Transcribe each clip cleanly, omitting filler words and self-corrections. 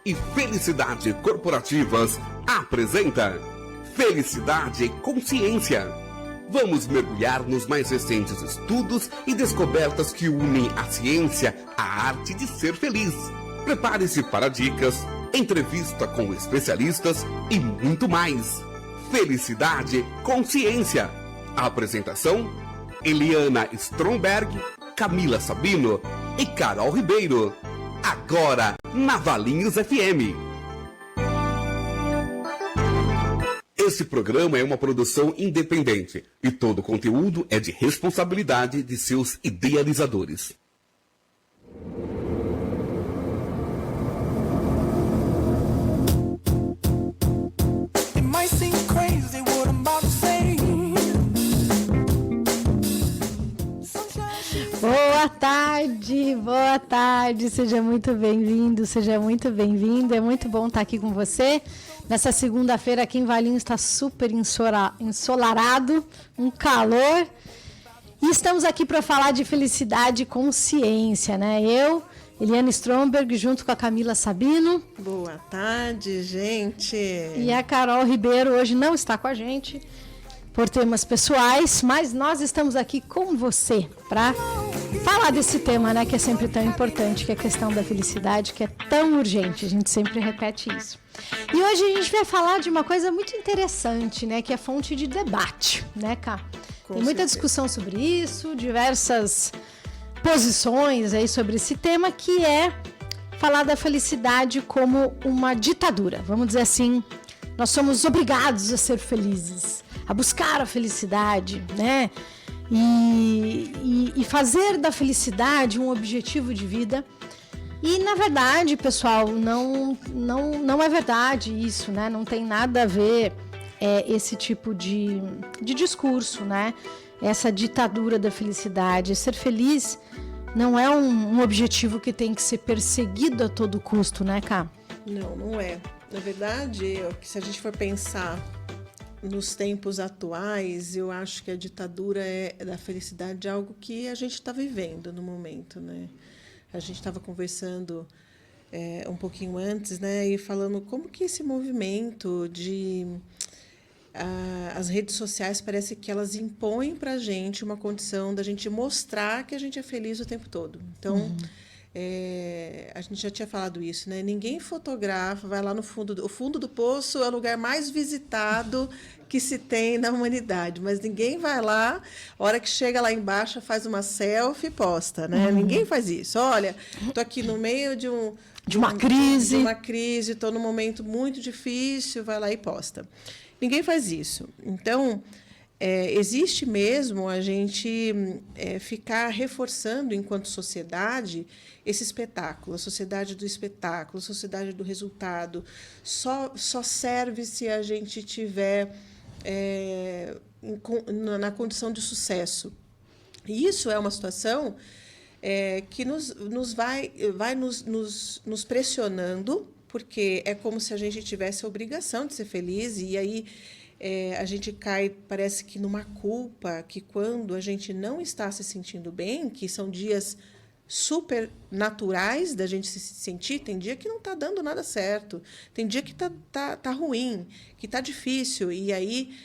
E Felicidade Corporativas apresenta Felicidade e Consciência. Vamos mergulhar nos mais recentes estudos e descobertas que unem a ciência à arte de ser feliz. Prepare-se para dicas, entrevista com especialistas e muito mais. Felicidade e Consciência. A apresentação: Eliana Stromberg, Camila Sabino e Carol Ribeiro. Agora, na Valinhos FM. Esse programa é uma produção independente e todo o conteúdo é de responsabilidade de seus idealizadores. Boa tarde, seja muito bem-vindo, seja muito bem-vinda. É muito bom estar aqui com você. Nessa segunda-feira aqui em Valinhos está super ensolarado, um calor. E estamos aqui para falar de felicidade e consciência, né? Eu, Eliana Stromberg, junto com a Camila Sabino. Boa tarde, gente. E a Carol Ribeiro hoje não está com a gente por temas pessoais, mas nós estamos aqui com você para falar desse tema, né, que é sempre tão importante, que é a questão da felicidade, que é tão urgente, a gente sempre repete isso. E hoje a gente vai falar de uma coisa muito interessante, né, que é fonte de debate, né, Cá? Tem muita discussão sobre isso, diversas posições aí sobre esse tema, que é falar da felicidade como uma ditadura. Vamos dizer assim, nós somos obrigados a ser felizes, a buscar a felicidade, né? E fazer da felicidade um objetivo de vida. E, na verdade, pessoal, não é verdade isso, né? Não tem nada a ver esse tipo de discurso, né? Essa ditadura da felicidade. Ser feliz não é um objetivo que tem que ser perseguido a todo custo, né, Cá? Não é. Na verdade, se a gente for pensar nos tempos atuais, eu acho que a ditadura da felicidade é algo que a gente está vivendo no momento, né? A gente estava conversando um pouquinho antes, né? E falando como que esse movimento de as redes sociais parece que elas impõem para a gente uma condição da gente mostrar que a gente é feliz o tempo todo. Então, a gente já tinha falado isso, né? Ninguém fotografa, vai lá no fundo. O fundo do poço é o lugar mais visitado que se tem na humanidade, mas ninguém vai lá, a hora que chega lá embaixo, faz uma selfie e posta, né? Ninguém faz isso. Olha, estou aqui no meio de uma crise, estou num momento muito difícil, vai lá e posta. Ninguém faz isso. Então, existe mesmo a gente ficar reforçando, enquanto sociedade, esse espetáculo, a sociedade do espetáculo, a sociedade do resultado. Só serve se a gente tiver na condição de sucesso. E isso é uma situação que vai nos pressionando, porque é como se a gente tivesse a obrigação de ser feliz, e aí a gente cai, parece que numa culpa, que quando a gente não está se sentindo bem, que são dias super naturais da gente se sentir, tem dia que não está dando nada certo, tem dia que tá ruim, que está difícil, e aí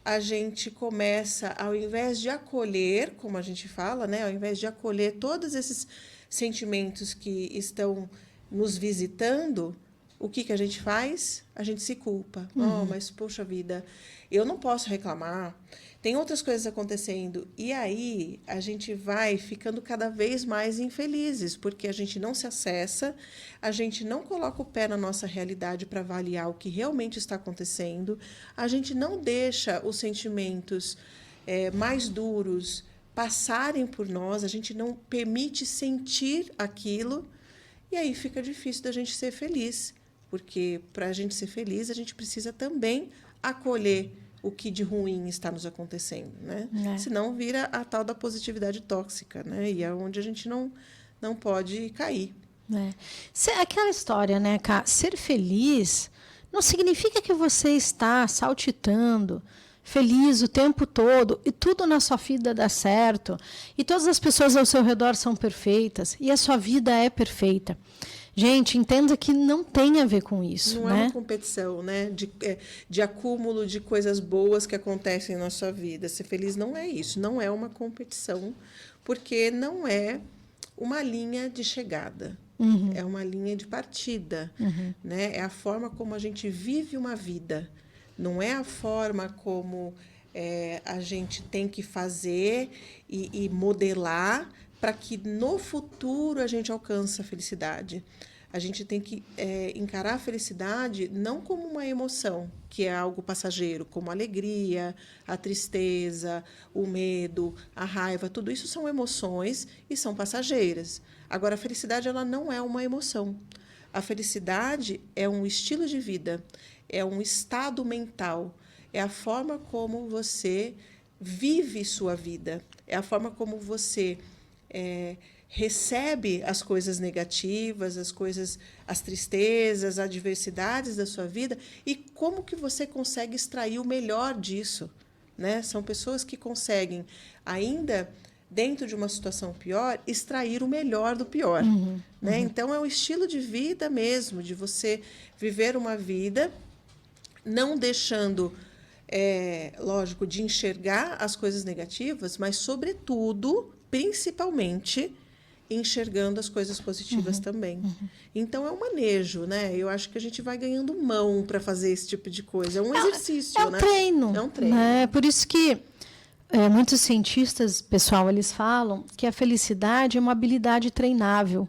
a gente começa, ao invés de acolher, como a gente fala, né, ao invés de acolher todos esses sentimentos que estão nos visitando, o que a gente faz? A gente se culpa. Mas, poxa vida, eu não posso reclamar. Tem outras coisas acontecendo. E aí a gente vai ficando cada vez mais infelizes, porque a gente não se acessa, a gente não coloca o pé na nossa realidade para avaliar o que realmente está acontecendo, a gente não deixa os sentimentos mais duros passarem por nós, a gente não permite sentir aquilo, e aí fica difícil da gente ser feliz. Porque, para a gente ser feliz, a gente precisa também acolher o que de ruim está nos acontecendo, né? Senão vira a tal da positividade tóxica, né? E é onde a gente não pode cair. Aquela história, né, Cá? Ser feliz não significa que você está saltitando, feliz o tempo todo, e tudo na sua vida dá certo, e todas as pessoas ao seu redor são perfeitas, e a sua vida é perfeita. Gente, entenda que não tem a ver com isso, Não né? é uma competição, né? De acúmulo de coisas boas que acontecem na sua vida. Ser feliz não é isso. Não é uma competição, porque não é uma linha de chegada. É uma linha de partida. Né? É a forma como a gente vive uma vida. Não é a forma como a gente tem que fazer e modelar para que no futuro a gente alcance a felicidade. A gente tem que encarar a felicidade não como uma emoção, que é algo passageiro, como a alegria, a tristeza, o medo, a raiva. Tudo isso são emoções e são passageiras. Agora, a felicidade ela não é uma emoção. A felicidade é um estilo de vida, é um estado mental, é a forma como você vive sua vida, é a forma como você recebe as coisas negativas, as tristezas, as adversidades da sua vida e como que você consegue extrair o melhor disso, né? São pessoas que conseguem, ainda dentro de uma situação pior, extrair o melhor do pior, né? Então é um estilo de vida mesmo, de você viver uma vida não deixando, lógico, de enxergar as coisas negativas, mas sobretudo, principalmente, enxergando as coisas positivas também. Então, é um manejo, né? Eu acho que a gente vai ganhando mão para fazer esse tipo de coisa. É um exercício, É um né? treino. É um treino. Né? Por isso que muitos cientistas, pessoal, eles falam que a felicidade é uma habilidade treinável.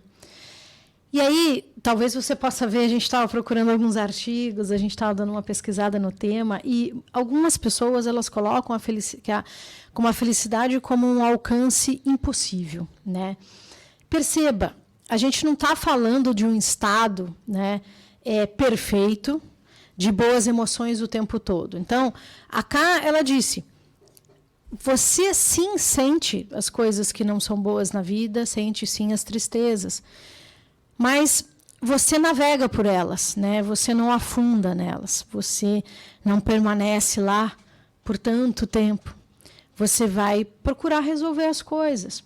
E aí, talvez você possa ver, a gente estava procurando alguns artigos, a gente estava dando uma pesquisada no tema, e algumas pessoas elas colocam como a felicidade como um alcance impossível, né? Perceba, a gente não está falando de um estado, né, perfeito, de boas emoções o tempo todo. Então, a Ká, ela disse, você sim sente as coisas que não são boas na vida, sente sim as tristezas, mas você navega por elas, né? Você não afunda nelas, você não permanece lá por tanto tempo, você vai procurar resolver as coisas.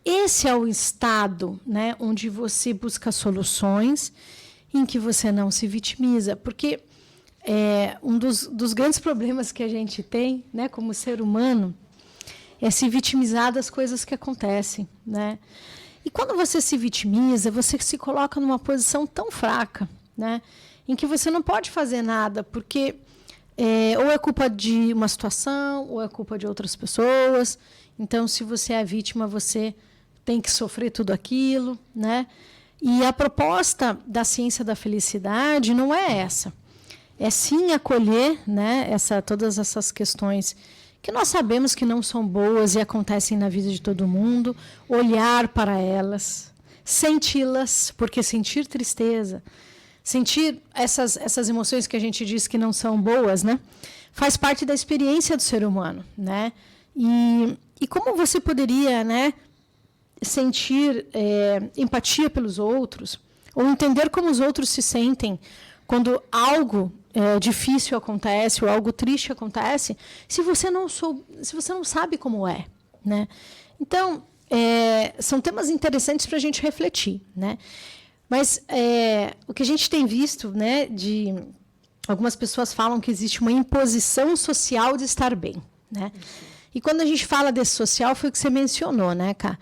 Esse é o estado, né, onde você busca soluções, em que você não se vitimiza. Porque um dos grandes problemas que a gente tem, né, como ser humano, é se vitimizar das coisas que acontecem. Né? E quando você se vitimiza, você se coloca numa posição tão fraca, né, em que você não pode fazer nada, porque ou é culpa de uma situação, ou é culpa de outras pessoas. Então, se você é a vítima, você tem que sofrer tudo aquilo, né? E a proposta da ciência da felicidade não é essa. É sim acolher, né, todas essas questões que nós sabemos que não são boas e acontecem na vida de todo mundo, olhar para elas, senti-las, porque sentir tristeza, sentir essas emoções que a gente diz que não são boas, né, faz parte da experiência do ser humano, né? E como você poderia, né, sentir empatia pelos outros, ou entender como os outros se sentem quando algo difícil acontece ou algo triste acontece, se você não sabe como é, né? Então, são temas interessantes para a gente refletir, né? Mas o que a gente tem visto, né, algumas pessoas falam que existe uma imposição social de estar bem, né? E quando a gente fala desse social, foi o que você mencionou, né, Ká?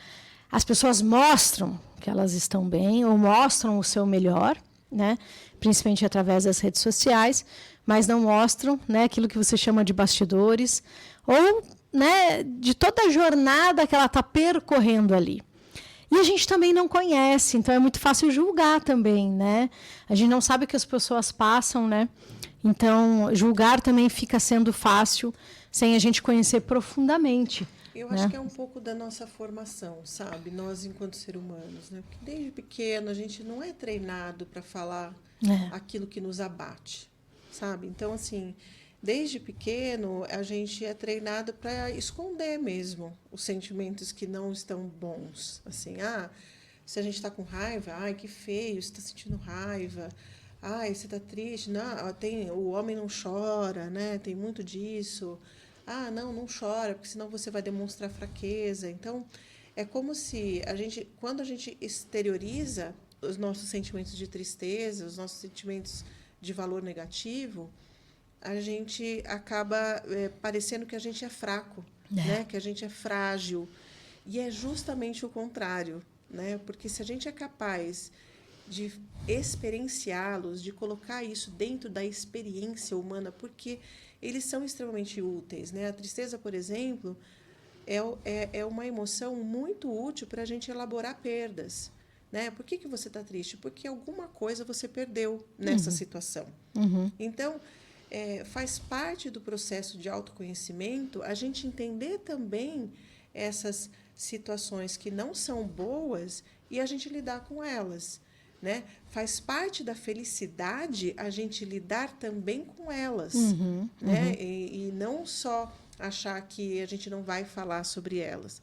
As pessoas mostram que elas estão bem ou mostram o seu melhor, né? Principalmente através das redes sociais, mas não mostram, né, aquilo que você chama de bastidores ou, né, de toda a jornada que ela está percorrendo ali. E a gente também não conhece, então é muito fácil julgar também, né? A gente não sabe o que as pessoas passam, né? Então, julgar também fica sendo fácil sem a gente conhecer profundamente. Eu acho que é um pouco da nossa formação, sabe? Nós, enquanto seres humanos, né? Porque desde pequeno a gente não é treinado para falar aquilo que nos abate, sabe? Então, assim, desde pequeno a gente é treinado para esconder mesmo os sentimentos que não estão bons. Assim, se a gente está com raiva, ai, que feio, você está sentindo raiva. Ai, você está triste. Não, o homem não chora, né? Tem muito disso. Não chora, porque senão você vai demonstrar fraqueza. Então, é como se quando a gente exterioriza os nossos sentimentos de tristeza, os nossos sentimentos de valor negativo, a gente acaba parecendo que a gente é fraco, né? Que a gente é frágil. E é justamente o contrário, né? Porque se a gente é capaz de experienciá-los, de colocar isso dentro da experiência humana, porque eles são extremamente úteis, né? A tristeza, por exemplo, é uma emoção muito útil para a gente elaborar perdas, né? Por que você está triste? Porque alguma coisa você perdeu nessa situação. Então, faz parte do processo de autoconhecimento a gente entender também essas situações que não são boas e a gente lidar com elas, né? Faz parte da felicidade a gente lidar também com elas, né? E não só achar que a gente não vai falar sobre elas.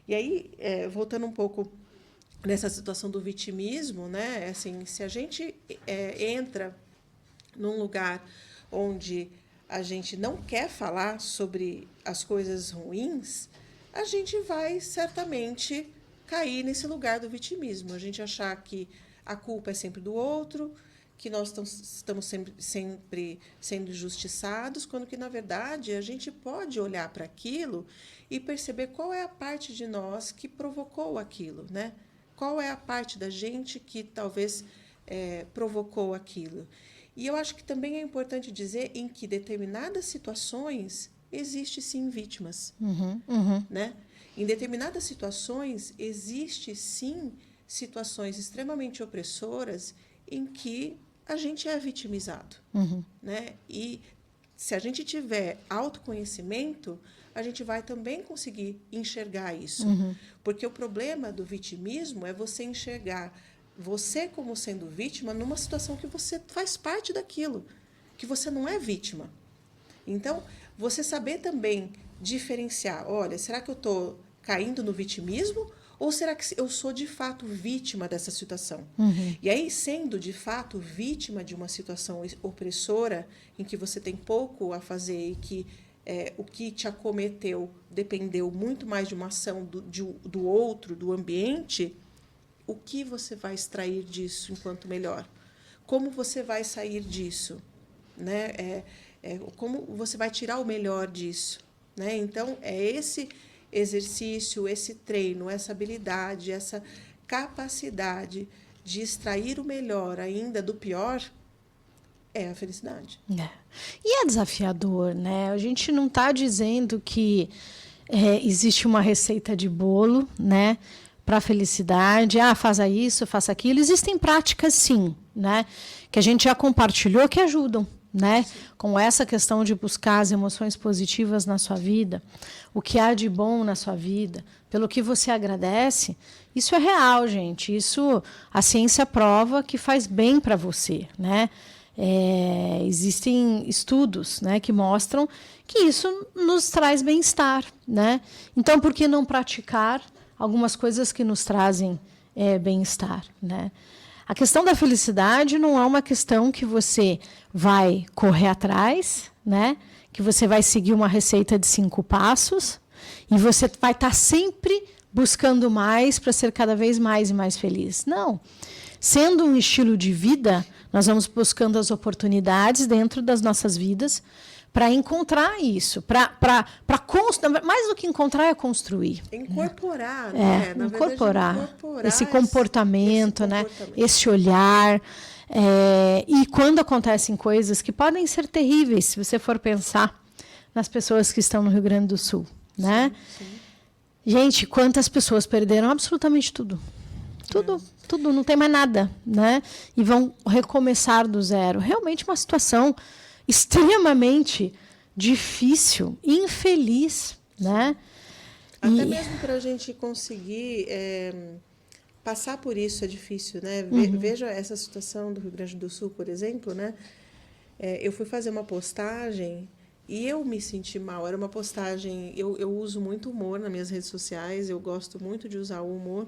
E aí, voltando um pouco nessa situação do vitimismo, né? Assim, se a gente entra num lugar onde a gente não quer falar sobre as coisas ruins, a gente vai certamente cair nesse lugar do vitimismo. A gente achar que a culpa é sempre do outro, que nós estamos sempre sendo injustiçados, quando que, na verdade, a gente pode olhar para aquilo e perceber qual é a parte de nós que provocou aquilo, né? Qual é a parte da gente que talvez provocou aquilo. E eu acho que também é importante dizer em que determinadas situações existe sim vítimas, né? Em determinadas situações existe sim situações extremamente opressoras em que a gente é vitimizado, né? E se a gente tiver autoconhecimento, a gente vai também conseguir enxergar isso, porque o problema do vitimismo é você enxergar você como sendo vítima numa situação que você faz parte daquilo, que você não é vítima. Então, você saber também diferenciar, olha, será que eu estou caindo no vitimismo ou será que eu sou de fato vítima dessa situação? E aí, sendo de fato vítima de uma situação opressora, em que você tem pouco a fazer e que o que te acometeu dependeu muito mais de uma ação do outro, do ambiente, o que você vai extrair disso enquanto melhor? Como você vai sair disso? Né? Como você vai tirar o melhor disso? Né? Então, é esse exercício, esse treino, essa habilidade, essa capacidade de extrair o melhor ainda do pior, é a felicidade. E é desafiador, né? A gente não está dizendo que existe uma receita de bolo, né? Para a felicidade, faça isso, faça aquilo. Existem práticas, sim, né? Que a gente já compartilhou que ajudam, né? Como essa questão de buscar as emoções positivas na sua vida, o que há de bom na sua vida, pelo que você agradece, isso é real, gente. Isso a ciência prova que faz bem para você, né? Existem estudos, né, que mostram que isso nos traz bem-estar, né? Então, por que não praticar algumas coisas que nos trazem bem-estar, né? A questão da felicidade não é uma questão que você vai correr atrás, né? Que você vai seguir uma receita de 5 passos e você vai estar sempre buscando mais para ser cada vez mais e mais feliz. Não. Sendo um estilo de vida, nós vamos buscando as oportunidades dentro das nossas vidas para encontrar isso, mais do que encontrar é construir. Incorporar, né? Na incorporar verdade, esse comportamento, né? Esse olhar. E quando acontecem coisas que podem ser terríveis, se você for pensar nas pessoas que estão no Rio Grande do Sul, né? Sim. Gente, quantas pessoas perderam absolutamente tudo. Tudo, não tem mais nada, né? E vão recomeçar do zero. Realmente uma situação extremamente difícil, infeliz, né? Até mesmo para a gente conseguir passar por isso é difícil, né? Veja essa situação do Rio Grande do Sul, por exemplo, né? Eu fui fazer uma postagem e eu me senti mal. Era uma postagem... Eu uso muito humor nas minhas redes sociais, eu gosto muito de usar o humor.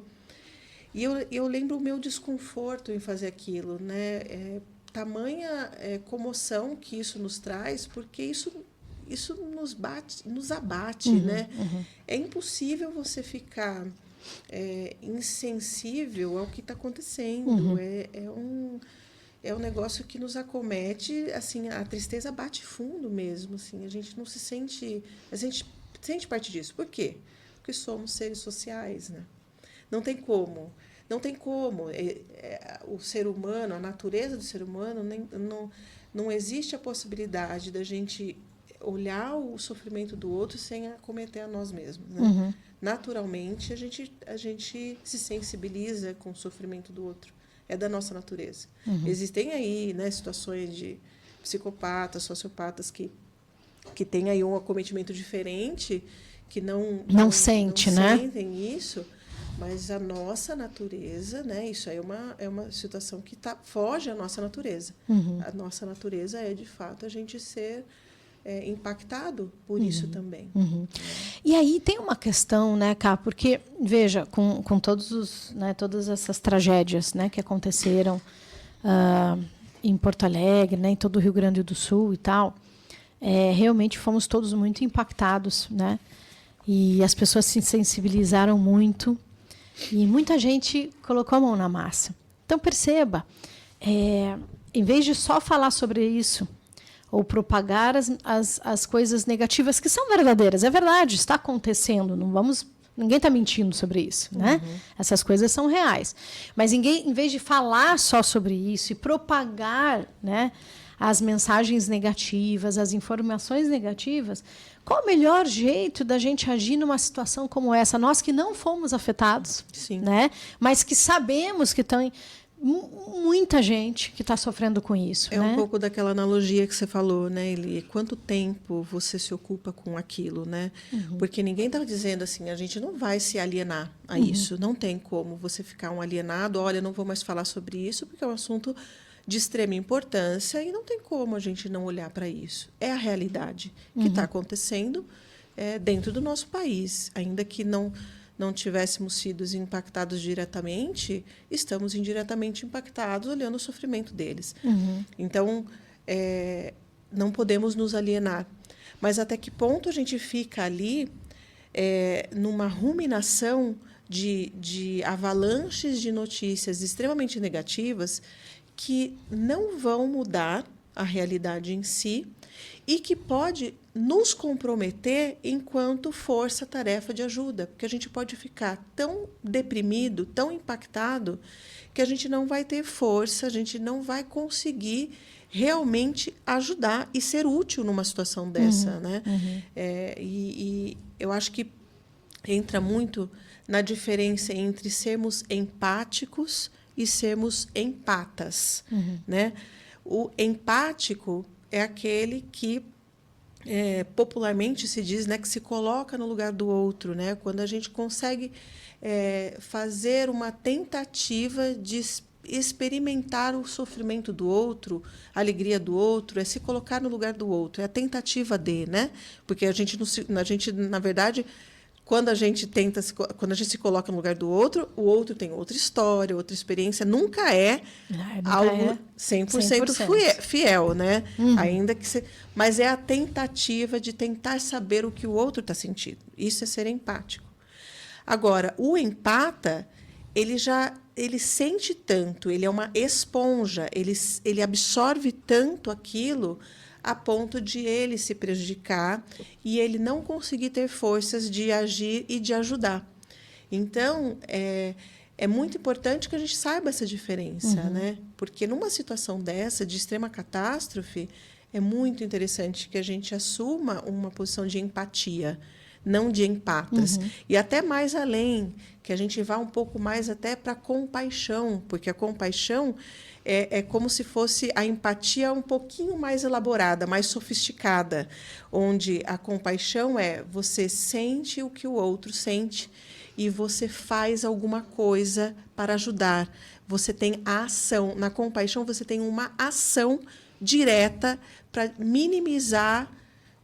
E eu lembro o meu desconforto em fazer aquilo, né? Tamanha comoção que isso nos traz, porque isso nos abate, né? É impossível você ficar insensível ao que está acontecendo. É um negócio que nos acomete, assim, a tristeza bate fundo mesmo, assim, a gente não se sente, a gente sente parte disso. Por quê? Porque somos seres sociais, né? Não tem como. O ser humano, a natureza do ser humano, não existe a possibilidade da gente olhar o sofrimento do outro sem acometer a nós mesmos, né? Naturalmente, a gente se sensibiliza com o sofrimento do outro. É da nossa natureza. Existem aí, né, situações de psicopatas, sociopatas que têm aí um acometimento diferente, que não sentem isso, mas a nossa natureza, né, isso aí é uma situação que foge à nossa natureza. A nossa natureza é, de fato, a gente ser impactado por isso também. E aí tem uma questão, né, Cá, porque, veja, com todas essas tragédias, né, que aconteceram em Porto Alegre, né, em todo o Rio Grande do Sul e tal, realmente fomos todos muito impactados, né, e as pessoas se sensibilizaram muito e muita gente colocou a mão na massa. Então, perceba, em vez de só falar sobre isso, ou propagar as coisas negativas que são verdadeiras. É verdade, está acontecendo. Ninguém está mentindo sobre isso, né? Essas coisas são reais. Mas em vez de falar só sobre isso e propagar, né, as mensagens negativas, as informações negativas, qual o melhor jeito da gente agir numa situação como essa? Nós que não fomos afetados, Sim. né? Mas que sabemos que estão muita gente que está sofrendo com isso. É, né? Um pouco daquela analogia que você falou, né, Eli? Quanto tempo você se ocupa com aquilo, né? Porque ninguém está dizendo assim, a gente não vai se alienar a isso. Não tem como você ficar um alienado, olha, não vou mais falar sobre isso, porque é um assunto de extrema importância e não tem como a gente não olhar para isso. É a realidade que está acontecendo dentro do nosso país, ainda que não tivéssemos sido impactados diretamente, estamos indiretamente impactados olhando o sofrimento deles. Então, não podemos nos alienar. Mas até que ponto a gente fica ali numa ruminação de avalanches de notícias extremamente negativas que não vão mudar a realidade em si e que pode nos comprometer enquanto força-tarefa de ajuda, porque a gente pode ficar tão deprimido, tão impactado, que a gente não vai ter força, a gente não vai conseguir realmente ajudar e ser útil numa situação dessa, né? E eu acho que entra muito na diferença entre sermos empáticos e sermos empatas, né? O empático é aquele que popularmente se diz, né, que se coloca no lugar do outro, né? Quando a gente consegue fazer uma tentativa de experimentar o sofrimento do outro, a alegria do outro, é se colocar no lugar do outro, é a tentativa de, né? Porque a gente na verdade, quando a gente se coloca no lugar do outro, o outro tem outra história, outra experiência, nunca é algo 100% fiel, né? Ainda que mas é a tentativa de tentar saber o que o outro está sentindo. Isso é ser empático. Agora, o empata, ele sente tanto, ele é uma esponja, ele absorve tanto aquilo a ponto de ele se prejudicar e ele não conseguir ter forças de agir e de ajudar. Então, é muito importante que a gente saiba essa diferença, né? Porque numa situação dessa, de extrema catástrofe, é muito interessante que a gente assuma uma posição de empatia, não de empatas. E até mais além, que a gente vá um pouco mais até para a compaixão, porque a compaixão é como se fosse a empatia um pouquinho mais elaborada, mais sofisticada, onde a compaixão você sente o que o outro sente e você faz alguma coisa para ajudar. Você tem a ação. Na compaixão, você tem uma ação direta para minimizar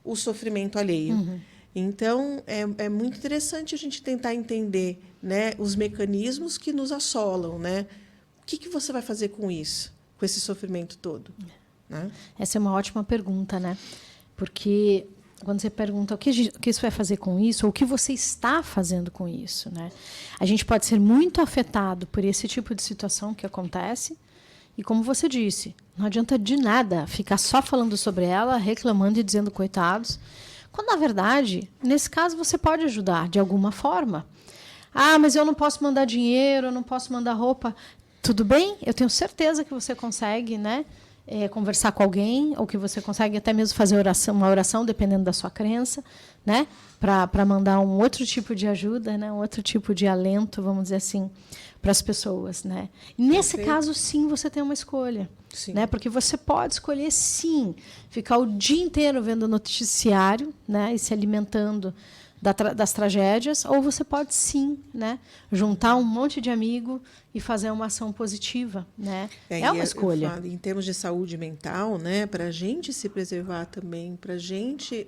o sofrimento alheio. Então, é muito interessante a gente tentar entender, né, os mecanismos que nos assolam, né? O que você vai fazer com isso, com esse sofrimento todo? Né? Essa é uma ótima pergunta, né? Porque quando você pergunta o que isso vai fazer com isso, ou o que você está fazendo com isso, né? A gente pode ser muito afetado por esse tipo de situação que acontece, e como você disse, não adianta de nada ficar só falando sobre ela, reclamando e dizendo coitados, quando, na verdade, nesse caso, você pode ajudar de alguma forma. Ah, mas eu não posso mandar dinheiro, eu não posso mandar roupa. Tudo bem, eu tenho certeza que você consegue, né, conversar com alguém, ou que você consegue até mesmo fazer uma oração, dependendo da sua crença, né, para mandar um outro tipo de ajuda, né, um outro tipo de alento, vamos dizer assim, para as pessoas. Né. E nesse caso, sim, você tem uma escolha. Né, porque você pode escolher, sim, ficar o dia inteiro vendo noticiário, né, e se alimentando das tragédias, ou você pode, sim, né, juntar um monte de amigo e fazer uma ação positiva. Né? É uma escolha. Eu falo, em termos de saúde mental, né, para a gente se preservar também, para a gente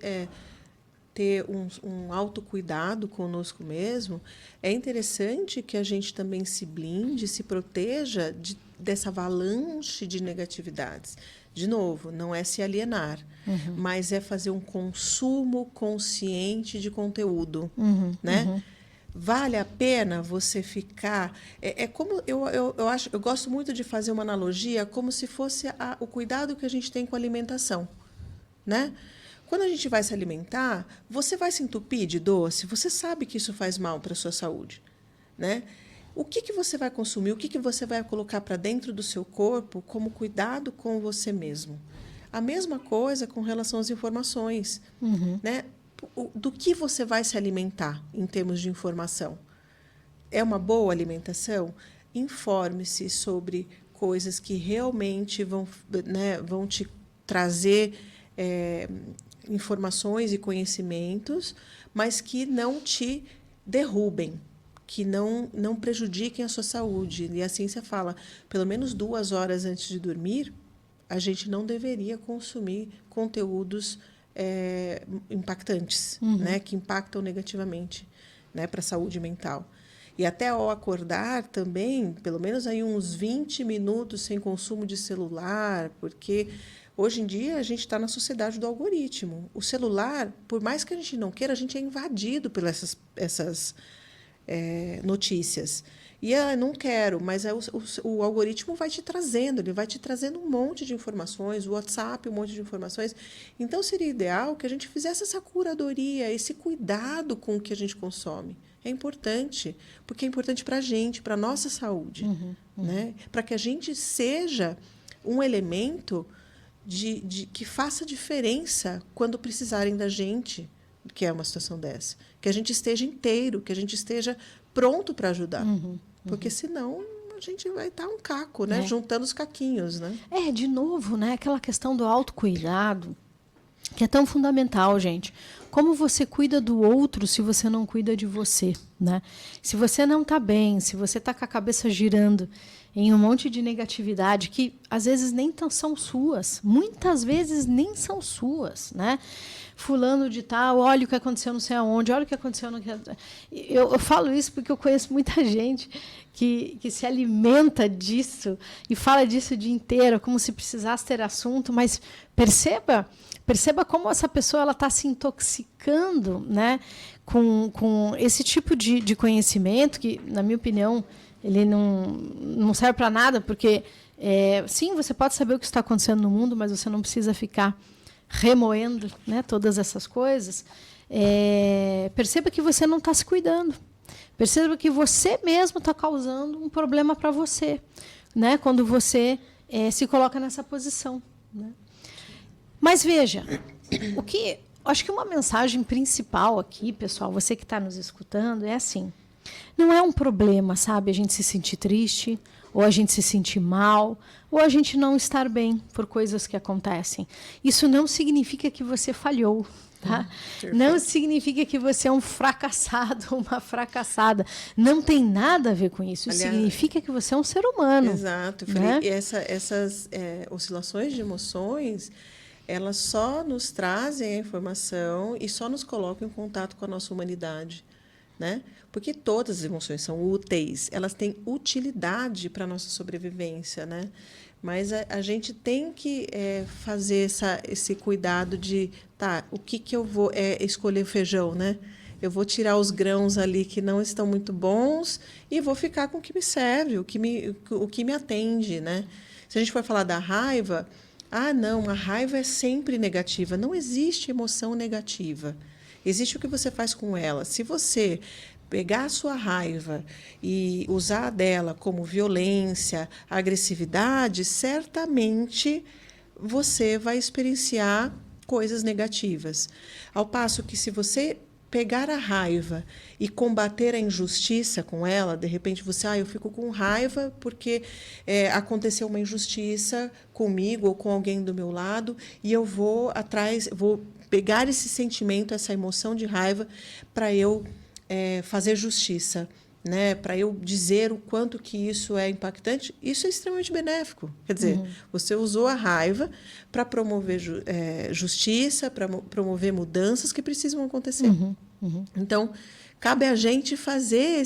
ter um autocuidado conosco mesmo, é interessante que a gente também se blinde, se proteja dessa avalanche de negatividades. De novo, não é se alienar, mas é fazer um consumo consciente de conteúdo. Né? Vale a pena você ficar... É como eu gosto muito de fazer uma analogia como se fosse o cuidado que a gente tem com a alimentação. Né? Quando a gente vai se alimentar, você vai se entupir de doce, você sabe que isso faz mal para a sua saúde. Né? O que você vai consumir, o que você vai colocar para dentro do seu corpo como cuidado com você mesmo. A mesma coisa com relação às informações. Né? Do que você vai se alimentar em termos de informação? É uma boa alimentação? Informe-se sobre coisas que realmente vão te trazer informações e conhecimentos, mas que não te derrubem, que não prejudiquem a sua saúde. E a ciência fala, pelo menos 2 horas antes de dormir, a gente não deveria consumir conteúdos impactantes, né, que impactam negativamente, né, para a saúde mental. E até ao acordar também, pelo menos aí uns 20 minutos sem consumo de celular, porque hoje em dia a gente está na sociedade do algoritmo. O celular, por mais que a gente não queira, a gente é invadido pelas essas notícias. E não quero, mas o algoritmo vai te trazendo, ele vai te trazendo um monte de informações, o WhatsApp, um monte de informações. Então, seria ideal que a gente fizesse essa curadoria, esse cuidado com o que a gente consome. É importante, porque é importante para a gente, para a nossa saúde. Né? Para que a gente seja um elemento que faça diferença quando precisarem da gente, que é uma situação dessa. Que a gente esteja inteiro, que a gente esteja pronto para ajudar. Porque, senão, a gente vai estar um caco, né? Juntando os caquinhos. Né? De novo, né? Aquela questão do autocuidado, que é tão fundamental, gente. Como você cuida do outro se você não cuida de você? Né? Se você não está bem, se você está com a cabeça girando em um monte de negatividade que, às vezes, nem são suas. Muitas vezes, nem são suas, né? Fulano de tal, olha o que aconteceu não sei aonde, olha o que aconteceu... Eu falo isso porque eu conheço muita gente que se alimenta disso e fala disso o dia inteiro, como se precisasse ter assunto, mas perceba como essa pessoa está se intoxicando, né, com esse tipo de conhecimento que, na minha opinião, ele não serve para nada, porque, sim, você pode saber o que está acontecendo no mundo, mas você não precisa ficar remoendo, né, todas essas coisas. Perceba que você não está se cuidando. Perceba que você mesmo está causando um problema para você, né, quando você se coloca nessa posição. Né? Mas veja, acho que uma mensagem principal aqui, pessoal, você que está nos escutando, é assim: não é um problema, sabe, a gente se sentir triste, ou a gente se sentir mal, ou a gente não estar bem por coisas que acontecem. Isso não significa que você falhou. Tá? Não significa que você é um fracassado, uma fracassada. Não tem nada a ver com isso. Isso significa que você é um ser humano. Exato. Né? E essas oscilações de emoções, elas só nos trazem a informação e só nos colocam em contato com a nossa humanidade. Né? Porque todas as emoções são úteis, elas têm utilidade para a nossa sobrevivência. Né? Mas a gente tem que fazer esse cuidado de, tá, o que eu vou escolher feijão, né? Eu vou tirar os grãos ali que não estão muito bons e vou ficar com o que me serve, o que me atende, né? Se a gente for falar da raiva, não, a raiva é sempre negativa. Não existe emoção negativa. Existe o que você faz com ela. Se você pegar a sua raiva e usar dela como violência, agressividade, certamente você vai experienciar coisas negativas. Ao passo que, se você pegar a raiva e combater a injustiça com ela, de repente você, eu fico com raiva porque aconteceu uma injustiça comigo ou com alguém do meu lado, e eu vou atrás, vou pegar esse sentimento, essa emoção de raiva, para eu fazer justiça, né? Para eu dizer o quanto que isso é impactante. Isso é extremamente benéfico. Quer dizer, você usou a raiva para promover justiça, para promover mudanças que precisam acontecer. Então, cabe a gente fazer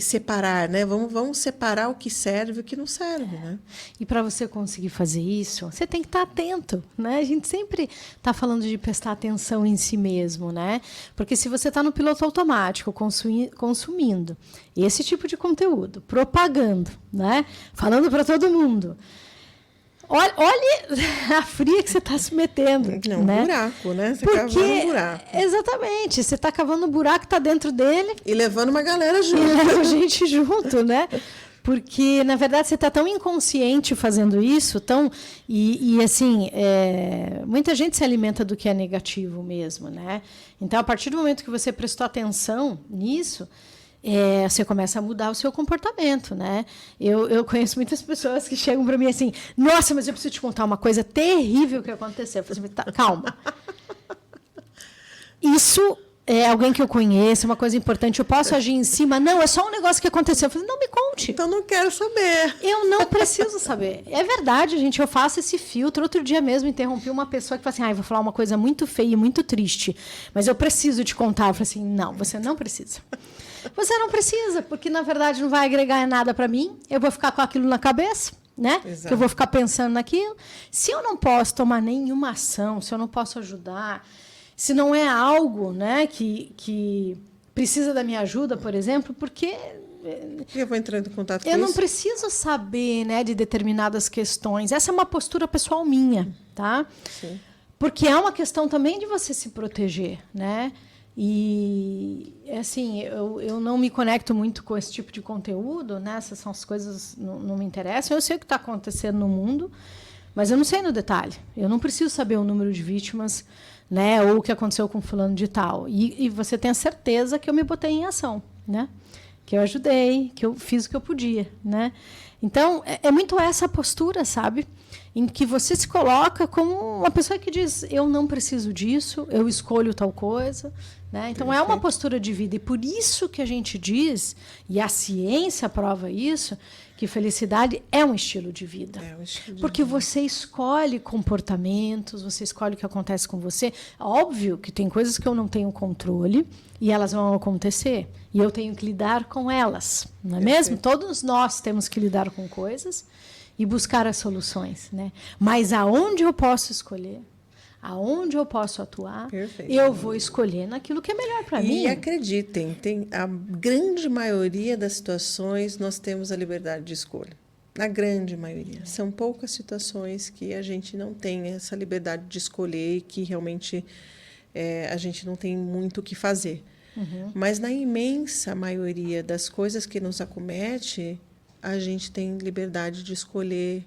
separar, né? Vamos separar o que serve e o que não serve, né? E para você conseguir fazer isso, você tem que estar atento, né? A gente sempre está falando de prestar atenção em si mesmo, né? Porque se você está no piloto automático, consumindo esse tipo de conteúdo, propagando, né? Falando para todo mundo, olhe a fria que você está se metendo. Não, né? Um buraco, né? Você Porque, cavando um buraco. Exatamente. Você está cavando um buraco que está dentro dele. E levando uma galera junto. E leva gente junto, né? Porque, na verdade, você está tão inconsciente fazendo isso, muita gente se alimenta do que é negativo mesmo, né? Então, a partir do momento que você prestou atenção nisso, você começa a mudar o seu comportamento, né? Eu conheço muitas pessoas que chegam para mim assim, nossa, mas eu preciso te contar uma coisa terrível que aconteceu. Eu falei assim, calma. Isso é alguém que eu conheço, uma coisa importante, eu posso agir em cima? Não, é só um negócio que aconteceu. Eu falei, não me conte. Então não quero saber. Eu não preciso saber. É verdade, gente, eu faço esse filtro. Outro dia mesmo interrompi uma pessoa que falou assim, vou falar uma coisa muito feia e muito triste, mas eu preciso te contar. Eu falei assim, não, você não precisa. Você não precisa, porque, na verdade, não vai agregar nada para mim. Eu vou ficar com aquilo na cabeça, né? Exato. Que eu vou ficar pensando naquilo. Se eu não posso tomar nenhuma ação, se eu não posso ajudar, se não é algo, né, que precisa da minha ajuda, por exemplo, porque eu vou entrando em contato com eu isso. não preciso saber, né, de determinadas questões. Essa é uma postura pessoal minha, tá? Sim. Porque é uma questão também de você se proteger, né? E, assim, eu não me conecto muito com esse tipo de conteúdo, né? Essas são as coisas que não me interessam. Eu sei o que está acontecendo no mundo, mas eu não sei no detalhe. Eu não preciso saber o número de vítimas, né? Ou o que aconteceu com fulano de tal. E você tem a certeza que eu me botei em ação, né? Que eu ajudei, que eu fiz o que eu podia, né? Então, é muito essa postura, sabe? Em que você se coloca como uma pessoa que diz, eu não preciso disso, eu escolho tal coisa, né? Então, perfeito. É uma postura de vida. E por isso que a gente diz, e a ciência prova isso, que felicidade é um estilo de vida. É um estilo de porque vida. Você escolhe comportamentos, você escolhe o que acontece com você. Óbvio que tem coisas que eu não tenho controle e elas vão acontecer. E eu tenho que lidar com elas, não é mesmo? Todos nós temos que lidar com coisas e buscar as soluções, né? Mas aonde eu posso escolher, aonde eu posso atuar, perfeito. Eu vou escolher naquilo que é melhor para mim. E acreditem, a grande maioria das situações nós temos a liberdade de escolha. Na grande maioria. São poucas situações que a gente não tem essa liberdade de escolher e que realmente a gente não tem muito o que fazer. Uhum. Mas na imensa maioria das coisas que nos acomete, a gente tem liberdade de escolher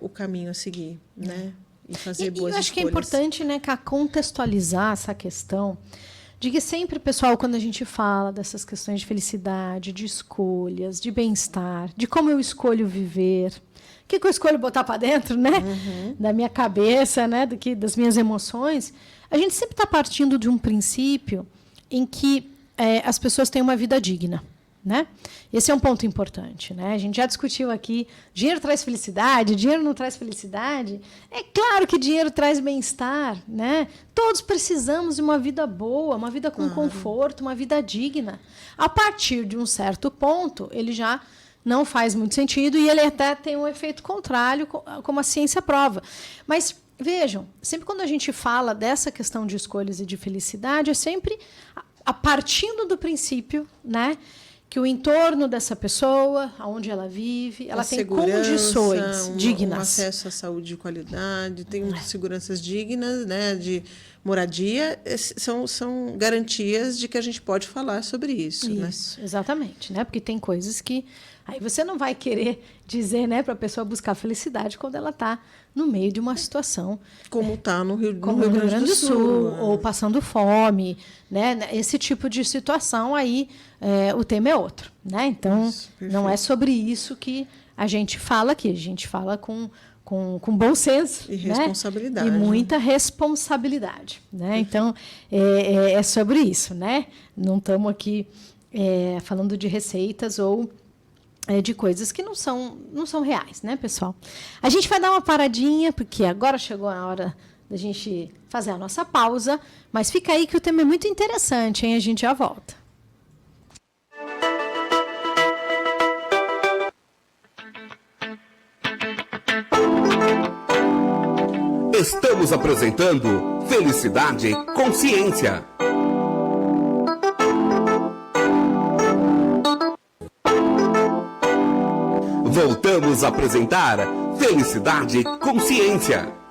o caminho a seguir, né? E fazer boas escolhas. Eu acho que é importante, né, contextualizar essa questão de que sempre, pessoal, quando a gente fala dessas questões de felicidade, de escolhas, de bem-estar, de como eu escolho viver, o que eu escolho botar para dentro, né? Uhum. Da minha cabeça, né? Das minhas emoções, a gente sempre está partindo de um princípio em que as pessoas têm uma vida digna, né? Esse é um ponto importante, né? A gente já discutiu aqui, dinheiro traz felicidade, dinheiro não traz felicidade. É claro que dinheiro traz bem-estar, né? Todos precisamos de uma vida boa, uma vida com conforto, uma vida digna. A partir de um certo ponto, ele já não faz muito sentido e ele até tem um efeito contrário, como a ciência prova. Mas vejam, sempre quando a gente fala dessa questão de escolhas e de felicidade, é sempre partindo do princípio, né, que o entorno dessa pessoa, onde ela vive, ela tem condições dignas. Um acesso à saúde de qualidade, tem seguranças dignas, né, de moradia, são garantias de que a gente pode falar sobre isso. Isso, né? Exatamente, né? Porque tem coisas que aí você não vai querer dizer, né, para a pessoa buscar felicidade quando ela está no meio de uma situação como está no Rio Grande do Sul, ou passando fome, né? Esse tipo de situação aí, o tema é outro, né? Então isso, não é sobre isso que a gente fala aqui, a gente fala com bom senso e responsabilidade, né? E muita responsabilidade, né? Então é sobre isso, né? Não estamos aqui falando de receitas ou de coisas que não são reais, né, pessoal? A gente vai dar uma paradinha, porque agora chegou a hora da gente fazer a nossa pausa, mas fica aí que o tema é muito interessante, hein? A gente já volta. Estamos apresentando Felicidade e Consciência. Voltamos a apresentar Felicidade e Consciência.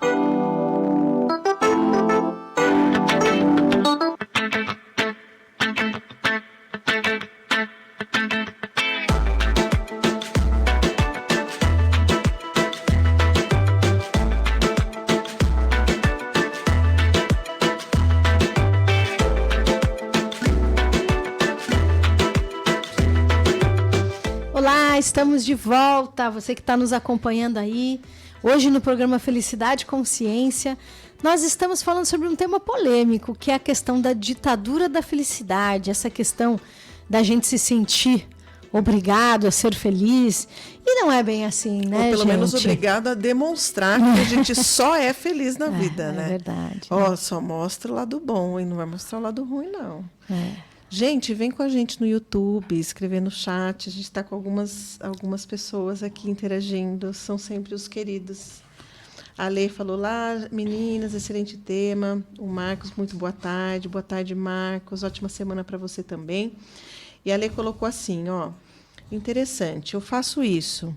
Estamos de volta, você que está nos acompanhando aí. Hoje no programa Felicidade e Consciência, nós estamos falando sobre um tema polêmico, que é a questão da ditadura da felicidade, essa questão da gente se sentir obrigado a ser feliz. E não é bem assim, né, ou pelo gente? menos obrigado a demonstrar que a gente só é feliz na vida, né? É verdade. Só mostra o lado bom e não vai mostrar o lado ruim, não. É. Gente, vem com a gente no YouTube, escrever no chat. A gente está com algumas pessoas aqui interagindo. São sempre os queridos. A Lê falou lá, meninas, excelente tema. O Marcos, muito boa tarde. Boa tarde, Marcos. Ótima semana para você também. E a Lê colocou assim, interessante, eu faço isso.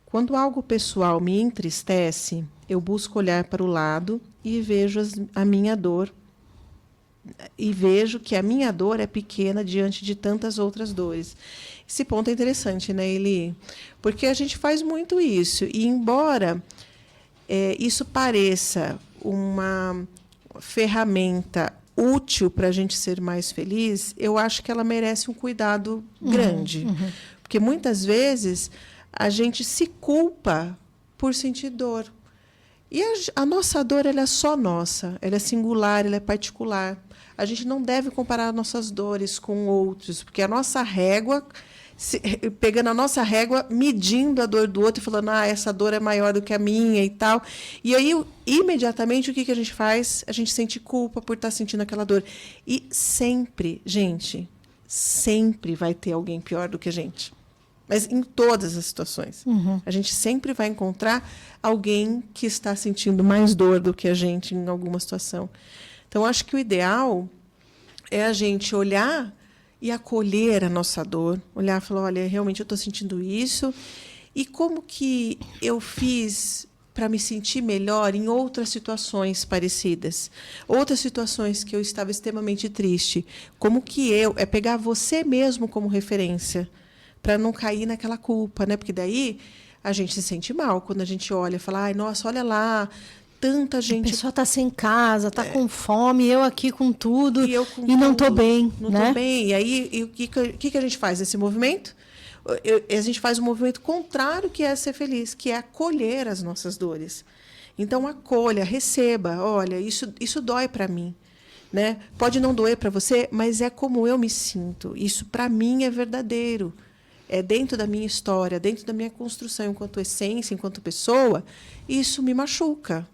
Quando algo pessoal me entristece, eu busco olhar para o lado e vejo a minha dor. E vejo que a minha dor é pequena diante de tantas outras dores. Esse ponto é interessante, né, Eli? Porque a gente faz muito isso. E, embora isso pareça uma ferramenta útil para a gente ser mais feliz, eu acho que ela merece um cuidado grande. Porque, muitas vezes, a gente se culpa por sentir dor. E a nossa dor ela é só nossa, ela é singular, ela é particular. A gente não deve comparar nossas dores com outros, porque a nossa régua, pegando a nossa régua, medindo a dor do outro e falando, essa dor é maior do que a minha e tal. E aí, imediatamente, o que a gente faz? A gente sente culpa por estar sentindo aquela dor. E sempre, gente, sempre vai ter alguém pior do que a gente. Mas em todas as situações. A gente sempre vai encontrar alguém que está sentindo mais dor do que a gente em alguma situação. Então, acho que o ideal é a gente olhar e acolher a nossa dor. Olhar e falar, olha, realmente eu estou sentindo isso. E como que eu fiz para me sentir melhor em outras situações parecidas? Outras situações que eu estava extremamente triste. Como que é pegar você mesmo como referência, para não cair naquela culpa, né? Porque daí a gente se sente mal quando a gente olha e fala, nossa, olha lá, tanta gente... A pessoa está sem casa, está com fome, eu aqui com tudo e não estou bem. Não estou bem. E aí, o que a gente faz nesse movimento? A gente faz um movimento contrário, que é ser feliz, que é acolher as nossas dores. Então, acolha, receba. Olha, isso dói para mim. Né? Pode não doer para você, mas é como eu me sinto. Isso, para mim, é verdadeiro. É dentro da minha história, dentro da minha construção enquanto essência, enquanto pessoa, isso me machuca.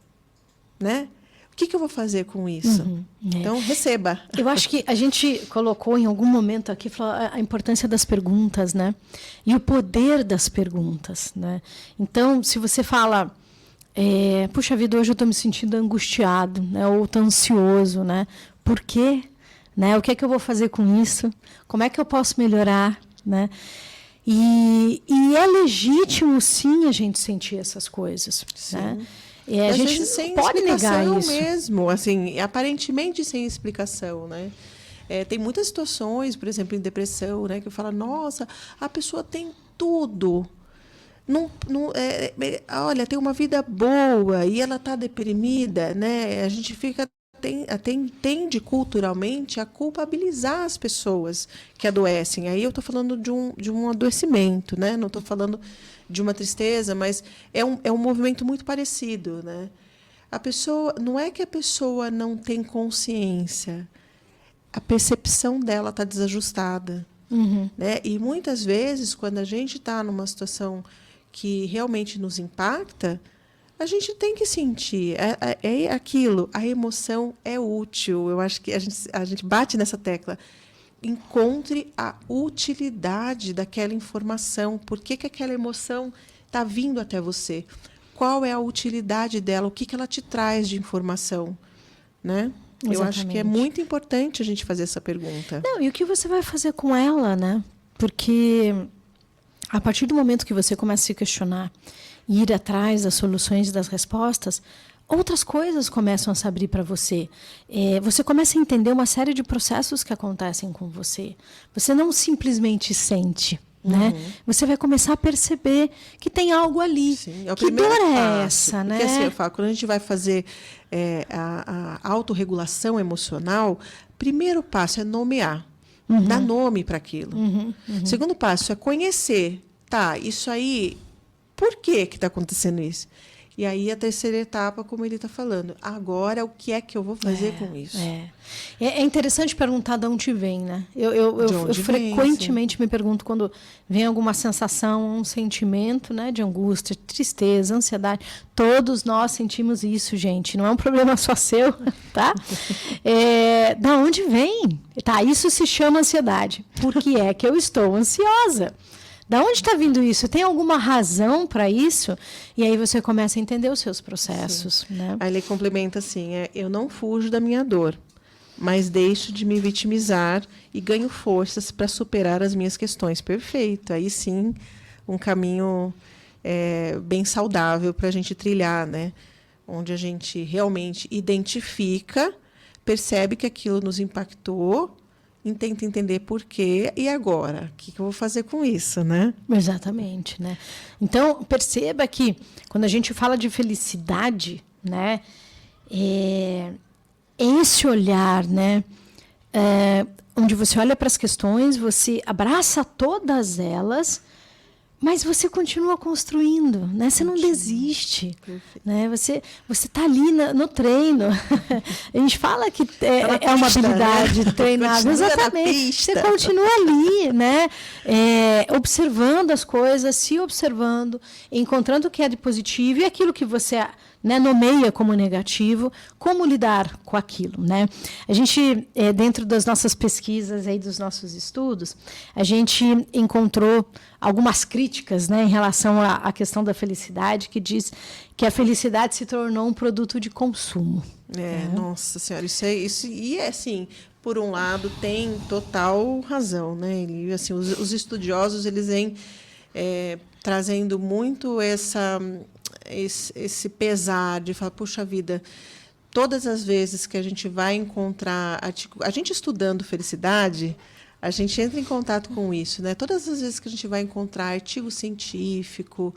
Né? O que eu vou fazer com isso? Então, receba. Eu acho que a gente colocou em algum momento aqui a importância das perguntas, né? E o poder das perguntas, né? Então, se você fala, puxa vida, hoje eu estou me sentindo angustiado, né? Ou estou ansioso, né? Por quê? Né? O que é que eu vou fazer com isso? Como é que eu posso melhorar, né? E é legítimo, sim, a gente sentir essas coisas, né? E a gente não pode negar isso mesmo, assim, aparentemente sem explicação, né? Tem muitas situações, por exemplo, em depressão, né, que eu falo, nossa, a pessoa tem tudo, olha, tem uma vida boa e ela está deprimida, né? A gente tende culturalmente a culpabilizar as pessoas que adoecem. Aí eu estou falando de um adoecimento, né? Não estou falando de uma tristeza, mas é um movimento muito parecido, né? A pessoa, não é que a pessoa não tem consciência, a percepção dela está desajustada, né? E muitas vezes, quando a gente está numa situação que realmente nos impacta, a gente tem que sentir, é aquilo, a emoção é útil. Eu acho que a gente bate nessa tecla. Encontre a utilidade daquela informação. Por que aquela emoção está vindo até você? Qual é a utilidade dela? O que ela te traz de informação? Né? Eu acho que é muito importante a gente fazer essa pergunta. Não, e o que você vai fazer com ela, né? Porque a partir do momento que você começa a se questionar e ir atrás das soluções e das respostas, outras coisas começam a se abrir para você. Você começa a entender uma série de processos que acontecem com você. Você não simplesmente sente, né? Você vai começar a perceber que tem algo ali. Sim, é o que dor é passo, essa, né? Porque assim, eu falo, quando a gente vai fazer a autorregulação emocional, primeiro passo é nomear. Dar nome para aquilo. Segundo passo é conhecer. Tá, isso aí, por que está acontecendo isso? E aí a terceira etapa, como ele está falando, agora o que é que eu vou fazer com isso? É interessante perguntar de onde vem, né? Eu frequentemente me pergunto quando vem alguma sensação, um sentimento, né, de angústia, tristeza, ansiedade. Todos nós sentimos isso, gente. Não é um problema só seu, tá? Da onde vem? Tá, isso se chama ansiedade. Por que é que eu estou ansiosa? Da onde está vindo isso? Tem alguma razão para isso? E aí você começa a entender os seus processos. Né? Aí ele complementa assim, eu não fujo da minha dor, mas deixo de me vitimizar e ganho forças para superar as minhas questões. Perfeito. Aí sim, um caminho bem saudável para a gente trilhar, né? Onde a gente realmente identifica, percebe que aquilo nos impactou, tenta entender por quê e agora, o que eu vou fazer com isso, né? Exatamente, né? Então, perceba que quando a gente fala de felicidade, né, esse olhar, né, onde você olha para as questões, você abraça todas elas, mas você continua construindo, né? Você não desiste, né? Você está ali no treino. A gente fala que é uma habilidade treinável, exatamente. Você continua ali, né? Observando as coisas, se observando, encontrando o que é de positivo e aquilo que você, né, nomeia como negativo, como lidar com aquilo, né? A gente, dentro das nossas pesquisas aí, dos nossos estudos, a gente encontrou algumas críticas, né, em relação à questão da felicidade, que diz que a felicidade se tornou um produto de consumo. Nossa Senhora, isso e assim, por um lado tem total razão, né? E, assim, os estudiosos eles vêm trazendo muito esse pesar de falar, puxa vida, todas as vezes que a gente vai encontrar a gente estudando felicidade, a gente entra em contato com isso, né? Todas as vezes que a gente vai encontrar artigo científico,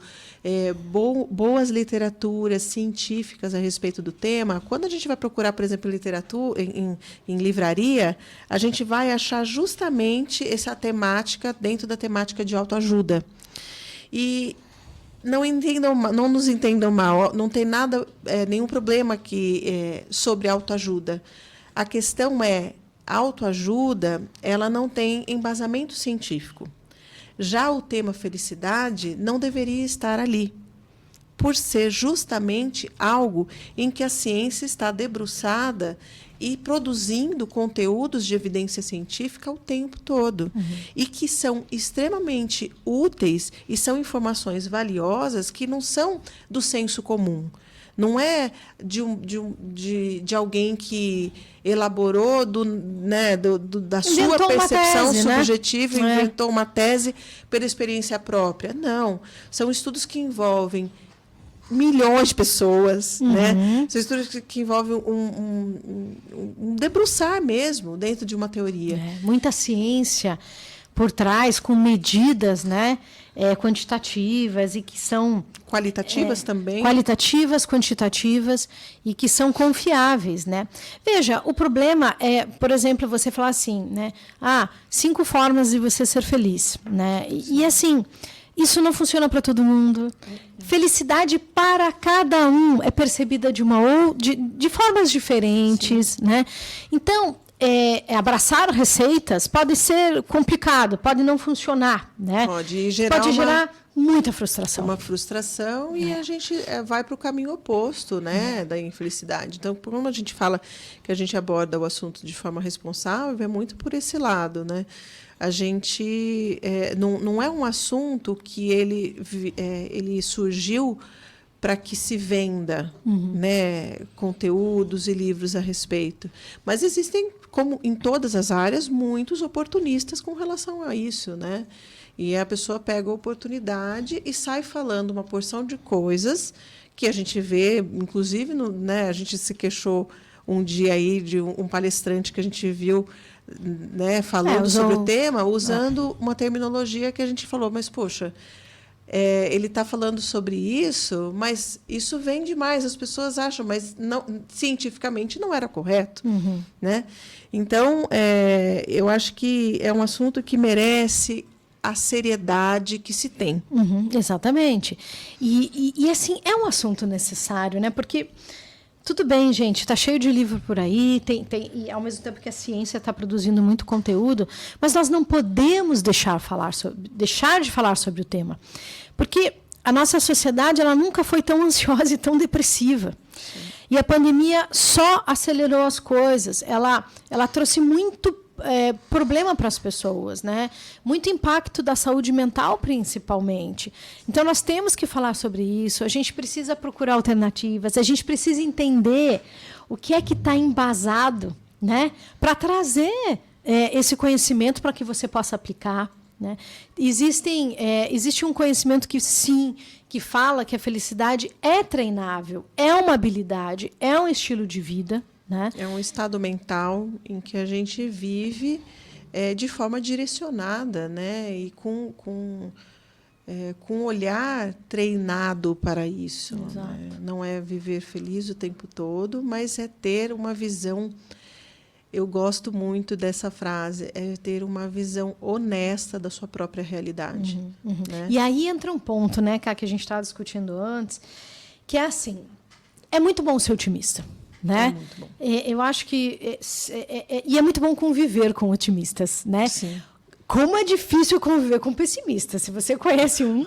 boas literaturas científicas a respeito do tema, quando a gente vai procurar, por exemplo, literatura em livraria, a gente vai achar justamente essa temática dentro da temática de autoajuda. E não nos entendam mal, não tem nada, nenhum problema aqui sobre autoajuda. A questão a autoajuda, ela não tem embasamento científico. Já o tema felicidade não deveria estar ali. por ser justamente algo em que a ciência está debruçada e produzindo conteúdos de evidência científica o tempo todo. E que são extremamente úteis e são informações valiosas que não são do senso comum. Não é de alguém que elaborou da sua percepção tese, subjetiva, né? inventou uma tese pela experiência própria. Não. São estudos que envolvem milhões de pessoas, né? São estudos que envolvem um debruçar mesmo dentro de uma teoria. Muita ciência por trás, com medidas, né, quantitativas e que são Qualitativas também. Qualitativas, quantitativas e que são confiáveis, né? Veja, o problema é, por exemplo, você falar assim, né? 5 formas de você ser feliz, né? E assim, isso não funciona para todo mundo. Felicidade para cada um é percebida de formas diferentes, né? Então, abraçar receitas pode ser complicado, pode não funcionar, né? Pode gerar muita frustração. Uma frustração e a gente vai para o caminho oposto, né, da infelicidade. Então, como a gente fala que a gente aborda o assunto de forma responsável, é muito por esse lado, né? A gente não é um assunto que ele surgiu para que se venda, né, conteúdos e livros a respeito. Mas existem, como em todas as áreas, muitos oportunistas com relação a isso, né? E a pessoa pega a oportunidade e sai falando uma porção de coisas que a gente vê, inclusive, né, a gente se queixou um dia aí de um palestrante que a gente viu, né, falando sobre o tema, usando uma terminologia que a gente falou, mas, poxa, ele está falando sobre isso, mas isso vem demais, as pessoas acham, mas não, cientificamente não era correto. Né? Então, eu acho que é um assunto que merece a seriedade que se tem. Exatamente. E assim, é um assunto necessário, né? Porque, tudo bem, gente, está cheio de livro por aí, e ao mesmo tempo que a ciência está produzindo muito conteúdo, mas nós não podemos deixar de falar sobre o tema. Porque a nossa sociedade ela nunca foi tão ansiosa e tão depressiva. Sim. E a pandemia só acelerou as coisas. Ela trouxe muito problema para as pessoas, né? Muito impacto da saúde mental, principalmente. Então, nós temos que falar sobre isso, a gente precisa procurar alternativas, a gente precisa entender o que é que está embasado, né? Para trazer esse conhecimento para que você possa aplicar. Né? Existe um conhecimento que fala que a felicidade é treinável, é uma habilidade, é um estilo de vida. Né? É um estado mental em que a gente vive de forma direcionada, né? E com um olhar treinado para isso. Né? Não é viver feliz o tempo todo, mas é ter uma visão. Eu gosto muito dessa frase, é ter uma visão honesta da sua própria realidade. Né? E aí entra um ponto, né, Ká, que a gente estava discutindo antes, que é assim, é muito bom ser otimista. Né? É muito bom. Eu acho que e é muito bom conviver com otimistas, né? Sim. Como é difícil conviver com pessimistas. Se você conhece um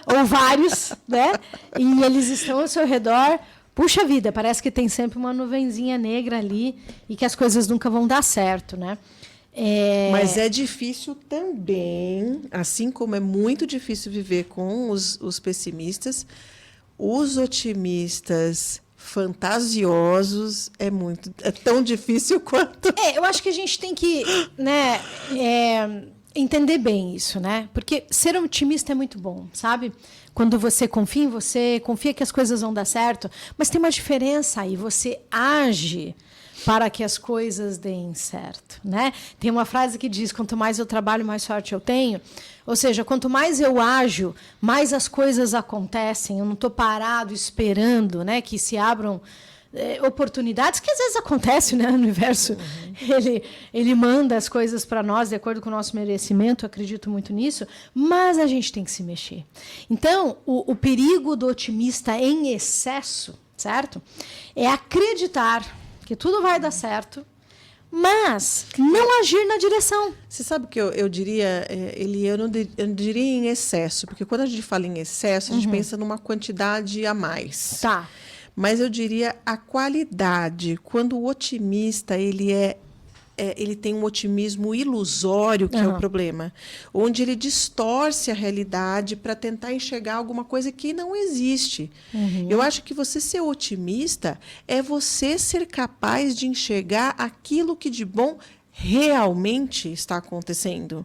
ou vários, né? E eles estão ao seu redor, puxa vida, parece que tem sempre uma nuvenzinha negra ali e que as coisas nunca vão dar certo, né? Mas é difícil também, assim como é muito difícil viver com os pessimistas, os otimistas fantasiosos é tão difícil quanto. Eu acho que a gente tem que, né, entender bem isso, né? Porque ser otimista é muito bom, sabe? Quando você confia em você, confia que as coisas vão dar certo, mas tem uma diferença aí, você age para que as coisas deem certo, né? Tem uma frase que diz, quanto mais eu trabalho, mais sorte eu tenho. Ou seja, quanto mais eu ajo, mais as coisas acontecem. Eu não estou parado esperando, né, que se abram oportunidades, que às vezes acontecem, né, no universo. Ele manda as coisas para nós de acordo com o nosso merecimento, eu acredito muito nisso, mas a gente tem que se mexer. Então, o perigo do otimista em excesso, certo? É acreditar que tudo vai dar certo, mas não agir na direção. Você sabe o que eu diria, Eli? Eu não diria em excesso, porque quando a gente fala em excesso, a gente pensa numa quantidade a mais. Tá. Mas eu diria a qualidade. Quando o otimista ele tem um otimismo ilusório, que é o problema, onde ele distorce a realidade para tentar enxergar alguma coisa que não existe. Eu acho que você ser otimista é você ser capaz de enxergar aquilo que de bom realmente está acontecendo.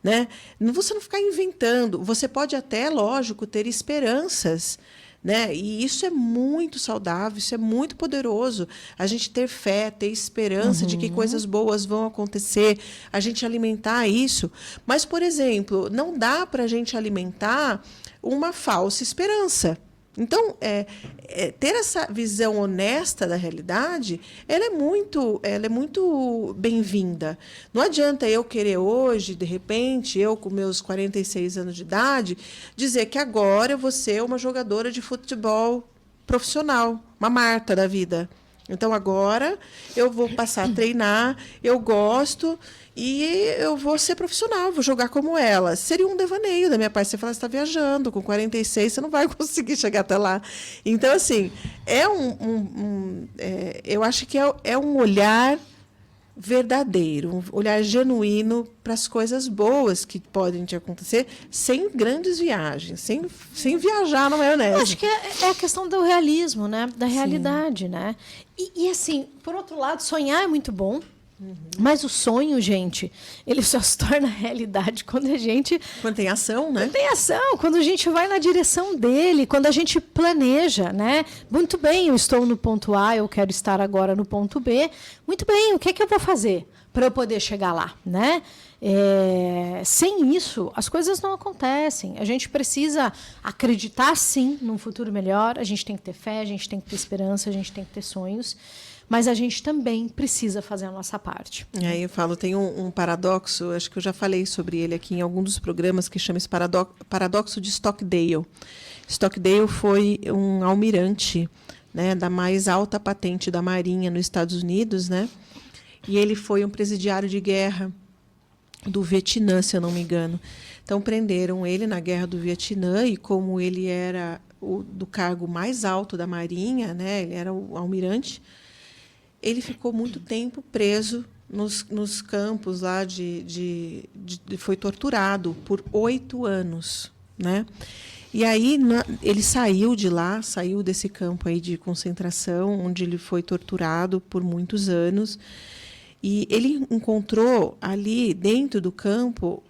Né? Você não ficar inventando. Você pode até, lógico, ter esperanças, né? E isso é muito saudável, isso é muito poderoso. A gente ter fé, ter esperança de que coisas boas vão acontecer, a gente alimentar isso. Mas, por exemplo, não dá para a gente alimentar uma falsa esperança. Então, ter essa visão honesta da realidade, ela é muito bem-vinda. Não adianta eu querer hoje, de repente, eu com meus 46 anos de idade, dizer que agora eu vou ser uma jogadora de futebol profissional, uma Marta da vida. Então, agora eu vou passar a treinar, eu gosto e eu vou ser profissional, vou jogar como ela. Seria um devaneio da minha parte. Você fala, você está viajando, com 46 você não vai conseguir chegar até lá. Então, assim, eu acho que é um olhar verdadeiro, um olhar genuíno para as coisas boas que podem te acontecer, sem grandes viagens, sem viajar na maionese. Acho que é a questão do realismo, né? Da realidade, né? E assim, por outro lado, sonhar é muito bom. Mas o sonho, gente, ele só se torna realidade quando a gente... Quando tem ação, né? Quando tem ação, quando a gente vai na direção dele, quando a gente planeja, né? Muito bem, eu estou no ponto A, eu quero estar agora no ponto B. Muito bem, o que é que eu vou fazer para eu poder chegar lá, né? Sem isso, as coisas não acontecem. A gente precisa acreditar, sim, num futuro melhor. A gente tem que ter fé, a gente tem que ter esperança, a gente tem que ter sonhos. Mas a gente também precisa fazer a nossa parte. Aí eu falo, tem um paradoxo, acho que eu já falei sobre ele aqui em algum dos programas, que chama esse paradoxo de Stockdale. Stockdale foi um almirante, né, da mais alta patente da Marinha nos Estados Unidos, né? E ele foi um presidiário de guerra do Vietnã, se eu não me engano. Então, prenderam ele na Guerra do Vietnã, e como ele era do cargo mais alto da Marinha, né, ele era o almirante, ele ficou muito tempo preso nos campos lá foi torturado por 8 anos, né? E aí ele saiu de lá, saiu desse campo aí de concentração, onde ele foi torturado por muitos anos, e ele encontrou ali dentro do campo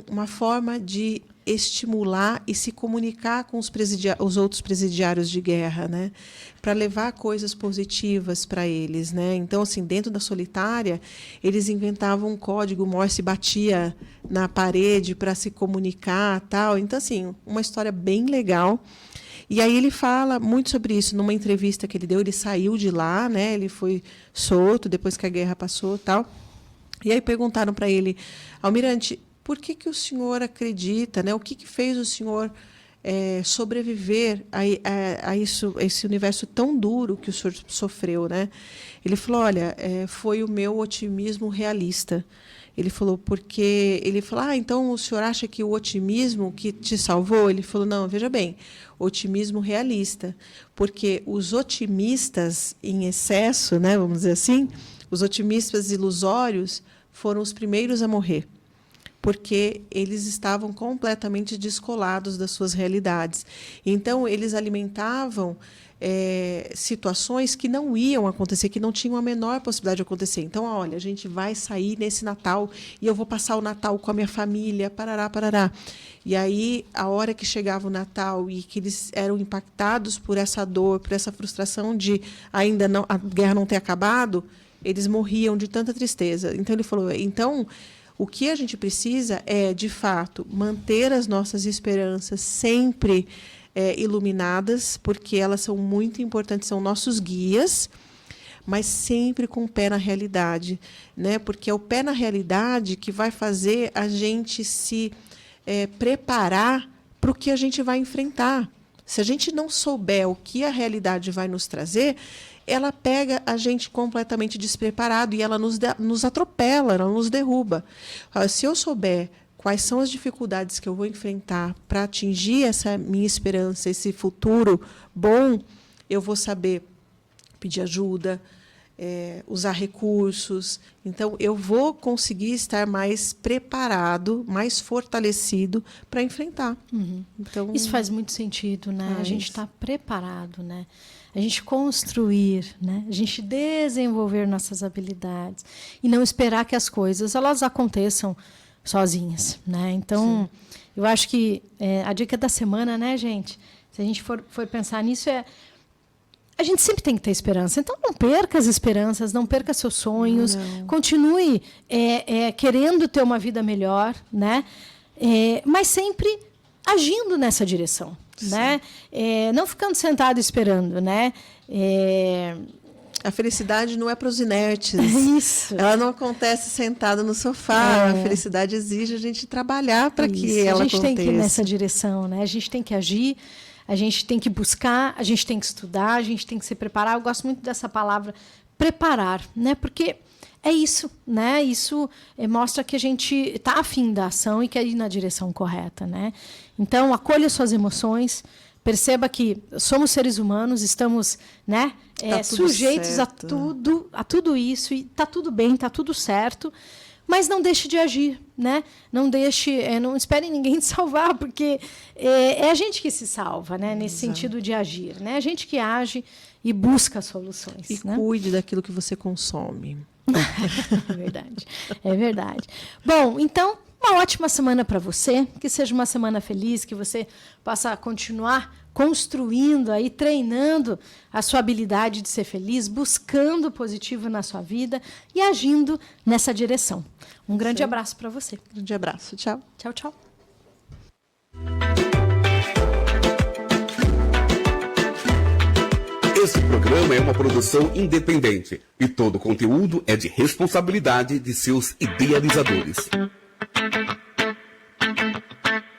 uma forma de estimular e se comunicar com os outros presidiários de guerra, né, para levar coisas positivas para eles, né? Então, assim, dentro da solitária, eles inventavam um código Morse, batia na parede para se comunicar, tal. Então, assim, uma história bem legal. E aí ele fala muito sobre isso numa entrevista que ele deu. Ele saiu de lá, né? Ele foi solto depois que a guerra passou, tal. E aí perguntaram para ele, almirante, por que o senhor acredita, né? O que fez o senhor sobreviver a esse universo tão duro que o senhor sofreu, né? Ele falou, olha, foi o meu otimismo realista. Ele falou, porque... Ele falou, então o senhor acha que o otimismo que te salvou? Ele falou, não, veja bem, otimismo realista. Porque os otimistas em excesso, né, vamos dizer assim, os otimistas ilusórios foram os primeiros a morrer, porque eles estavam completamente descolados das suas realidades. Então, eles alimentavam situações que não iam acontecer, que não tinham a menor possibilidade de acontecer. Então, olha, a gente vai sair nesse Natal e eu vou passar o Natal com a minha família, parará, parará. E aí, a hora que chegava o Natal e que eles eram impactados por essa dor, por essa frustração de ainda não, a guerra não ter acabado, eles morriam de tanta tristeza. Então, ele falou, o que a gente precisa é, de fato, manter as nossas esperanças sempre iluminadas, porque elas são muito importantes, são nossos guias, mas sempre com o pé na realidade, né? Porque é o pé na realidade que vai fazer a gente se preparar para o que a gente vai enfrentar. Se a gente não souber o que a realidade vai nos trazer, ela pega a gente completamente despreparado e ela nos atropela, ela nos derruba. Se eu souber quais são as dificuldades que eu vou enfrentar para atingir essa minha esperança, esse futuro bom, eu vou saber pedir ajuda, usar recursos. Então, eu vou conseguir estar mais preparado, mais fortalecido para enfrentar. Então, isso faz muito sentido, né? A gente está preparado, né? A gente construir, né? A gente desenvolver nossas habilidades e não esperar que as coisas elas aconteçam sozinhas, né? Então, eu acho que a dica da semana, né, gente? Se a gente for pensar nisso, a gente sempre tem que ter esperança. Então, não perca as esperanças, não perca seus sonhos. Não. Continue querendo ter uma vida melhor, né? Mas sempre agindo nessa direção, né? Não ficando sentado esperando, né? A felicidade não é para os inertes. Isso. Ela não acontece sentada no sofá. A felicidade exige a gente trabalhar para que ela aconteça. A gente tem que ir nessa direção, né? A gente tem que agir. A gente tem que buscar, a gente tem que estudar, a gente tem que se preparar. Eu gosto muito dessa palavra, preparar, né? Porque é isso, né? Isso mostra que a gente está afim da ação e quer ir na direção correta, né? Então, acolha suas emoções, perceba que somos seres humanos, estamos, né, sujeitos a tudo isso, e está tudo bem, está tudo certo. Mas não deixe de agir, né? Não espere ninguém te salvar, porque é a gente que se salva, né? Nesse sentido de agir, né? A gente que age e busca soluções. E né? cuide daquilo que você consome. É verdade, é verdade. Bom, então, uma ótima semana para você, que seja uma semana feliz, que você possa continuar construindo aí, treinando a sua habilidade de ser feliz, buscando o positivo na sua vida e agindo nessa direção. Um grande abraço para você. Grande abraço. Tchau. Tchau, tchau. Esse programa é uma produção independente e todo o conteúdo é de responsabilidade de seus idealizadores.